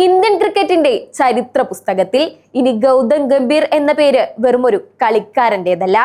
Indian ക്രിക്കറ്റിന്റെ ചരിത്ര പുസ്തകത്തിൽ ഇനി ഗൗതം ഗംഭീർ എന്ന പേര് വെറുമൊരു കളിക്കാരൻ്റെതല്ല,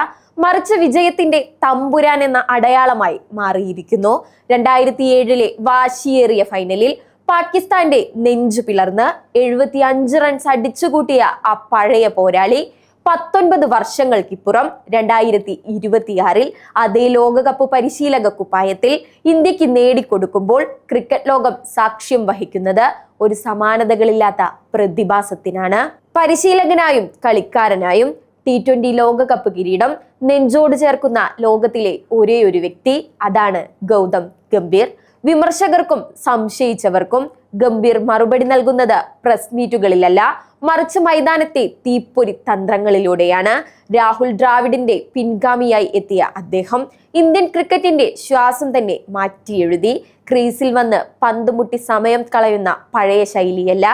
മറിച്ച് വിജയത്തിന്റെ തമ്പുരാൻ എന്ന അടയാളമായി മാറിയിരിക്കുന്നു. 2007 വാശിയേറിയ ഫൈനലിൽ പാകിസ്ഥാന്റെ നെഞ്ചു പിളർന്ന് 75 റൺസ് അടിച്ചുകൂട്ടിയ ആ പഴയ പോരാളി 19 വർഷങ്ങൾക്കിപ്പുറം 2026 അതേ ലോകകപ്പ് പരിശീലക കുപ്പായത്തിൽ ഇന്ത്യക്ക് നേടിക്കൊടുക്കുമ്പോൾ ക്രിക്കറ്റ് ലോകം സാക്ഷ്യം വഹിക്കുന്നത് ഒരു സമാനതകളില്ലാത്ത പ്രതിഭാസത്തിനാണ്. പരിശീലകനായും കളിക്കാരനായും T20 ലോകകപ്പ് കിരീടം നെഞ്ചോട് ചേർക്കുന്ന ലോകത്തിലെ ഒരേ ഒരു വ്യക്തി, അതാണ് ഗൗതം ഗംഭീർ. വിമർശകർക്കും സംശയിച്ചവർക്കും ഗംഭീർ മറുപടി നൽകുന്നത് പ്രസ് മീറ്റുകളിലല്ല, മറിച്ച് മൈതാനത്തെ തീപ്പൊരി തന്ത്രങ്ങളിലൂടെയാണ്. രാഹുൽ ദ്രാവിഡിന്റെ പിൻഗാമിയായി എത്തിയ അദ്ദേഹം ഇന്ത്യൻ ക്രിക്കറ്റിന്റെ ശ്വാസം തന്നെ മാറ്റിയെഴുതി. ക്രീസിൽ വന്ന് പന്ത് മുട്ടി സമയം കളയുന്ന പഴയ ശൈലിയല്ല,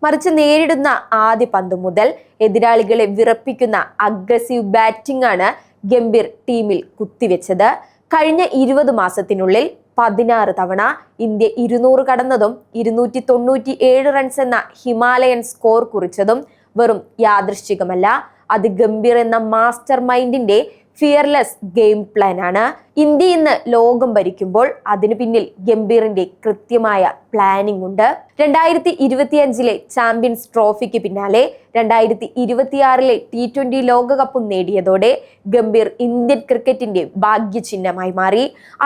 മറിച്ച് നേരിടുന്ന ആദ്യ പന്ത് മുതൽ എതിരാളികളെ വിറപ്പിക്കുന്ന അഗ്രസീവ് ബാറ്റിംഗ് ആണ് ഗംഭീർ ടീമിൽ കുത്തിവെച്ചത്. കഴിഞ്ഞ 20 മാസത്തിനുള്ളിൽ 16 തവണ ഇന്ത്യ 200 കടന്നതും 297 റൺസ് എന്ന ഹിമാലയൻ സ്കോർ കുറിച്ചതും വെറും യാദൃശ്ചികമല്ല. അത് ഗംഭീർ എന്ന മാസ്റ്റർ മൈൻഡിന്റെ ഫിയർലെസ് ഗെയിം പ്ലാൻ ആണ്. ഇന്ത്യ ഇന്ന് ലോകം ഭരിക്കുമ്പോൾ അതിനു പിന്നിൽ ഗംഭീറിന്റെ കൃത്യമായ പ്ലാനിംഗ് ഉണ്ട്. 2025 ചാമ്പ്യൻസ് ട്രോഫിക്ക് പിന്നാലെ 2026 T20 ലോകകപ്പും നേടിയതോടെ ഗംഭീർ ഇന്ത്യൻ ക്രിക്കറ്റിന്റെ ഭാഗ്യചിഹ്നമായി മാറി.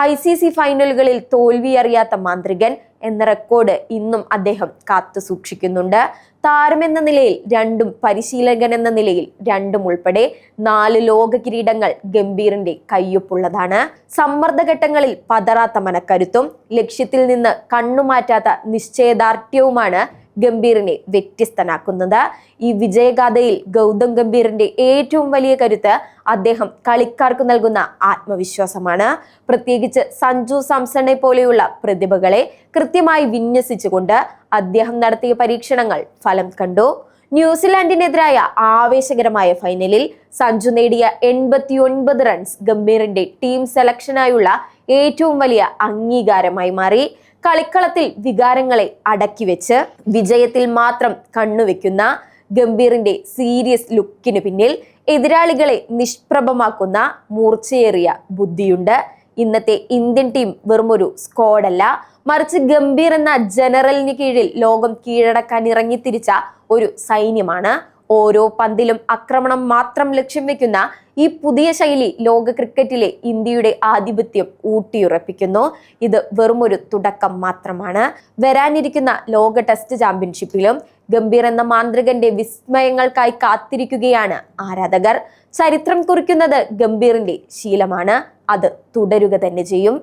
ICC ഫൈനലുകളിൽ തോൽവി അറിയാത്ത മാന്ത്രികൻ എന്ന റെക്കോർഡ് ഇന്നും അദ്ദേഹം കാത്തു സൂക്ഷിക്കുന്നുണ്ട്. താരമെന്ന നിലയിൽ 2ഉം പരിശീലകൻ എന്ന നിലയിൽ 2ഉം ഉൾപ്പെടെ 4 ലോക കിരീടങ്ങൾ ഗംഭീറിന്റെ കയ്യൊപ്പുള്ളതാണ്. സമ്മർദ്ദഘട്ടങ്ങളിൽ പതറാത്ത മനക്കരുത്തും ലക്ഷ്യത്തിൽ നിന്ന് കണ്ണുമാറ്റാത്ത നിശ്ചയദാർഢ്യവുമാണ് ഗംഭീറിനെ വ്യത്യസ്തനാക്കുന്നത്. ഈ വിജയഗാഥയിൽ ഗൗതം ഗംഭീറിന്റെ ഏറ്റവും വലിയ കരുത്ത് അദ്ദേഹം കളിക്കാർക്ക് നൽകുന്ന ആത്മവിശ്വാസമാണ്. പ്രത്യേകിച്ച് സഞ്ജു സാംസണെ പോലെയുള്ള പ്രതിഭകളെ കൃത്യമായി വിന്യസിച്ചുകൊണ്ട് അദ്ദേഹം നടത്തിയ പരീക്ഷണങ്ങൾ ഫലം കണ്ടു. ന്യൂസിലാൻഡിനെതിരായ ആവേശകരമായ ഫൈനലിൽ സഞ്ജു നേടിയ 89 റൺസ് ഗംഭീറിന്റെ ടീം സെലക്ഷനായുള്ള ഏറ്റവും വലിയ അംഗീകാരമായി മാറി. കളിക്കളത്തിൽ വികാരങ്ങളെ അടക്കി വെച്ച് വിജയത്തിൽ മാത്രം കണ്ണുവെക്കുന്ന ഗംഭീറിന്റെ സീരിയസ് ലുക്കിന് പിന്നിൽ എതിരാളികളെ നിഷ്പ്രഭമാക്കുന്ന മൂർച്ചയേറിയ ബുദ്ധിയുണ്ട്. ഇന്നത്തെ ഇന്ത്യൻ ടീം വെറുമൊരു സ്ക്വാഡല്ല, മറിച്ച് ഗംഭീർ എന്ന ജനറലിന് കീഴിൽ ലോകം കീഴടക്കാൻ ഇറങ്ങിത്തിരിച്ച ഒരു സൈന്യമാണ്. ഓരോ പന്തിലും ആക്രമണം മാത്രം ലക്ഷ്യം വെക്കുന്ന ഈ പുതിയ ശൈലി ലോക ക്രിക്കറ്റിലെ ഇന്ത്യയുടെ ആധിപത്യം ഊട്ടിയുറപ്പിക്കുന്നു. ഇത് വെറുമൊരു തുടക്കം മാത്രമാണ്. വരാനിരിക്കുന്ന ലോക ടെസ്റ്റ് ചാമ്പ്യൻഷിപ്പിലും ഗംഭീർ എന്ന മാന്ത്രികന്റെ വിസ്മയങ്ങൾക്കായി കാത്തിരിക്കുകയാണ് ആരാധകർ. ചരിത്രം കുറിക്കുന്നത് ഗംഭീറിന്റെ ശീലമാണ്, അത് തുടരുക തന്നെ ചെയ്യും.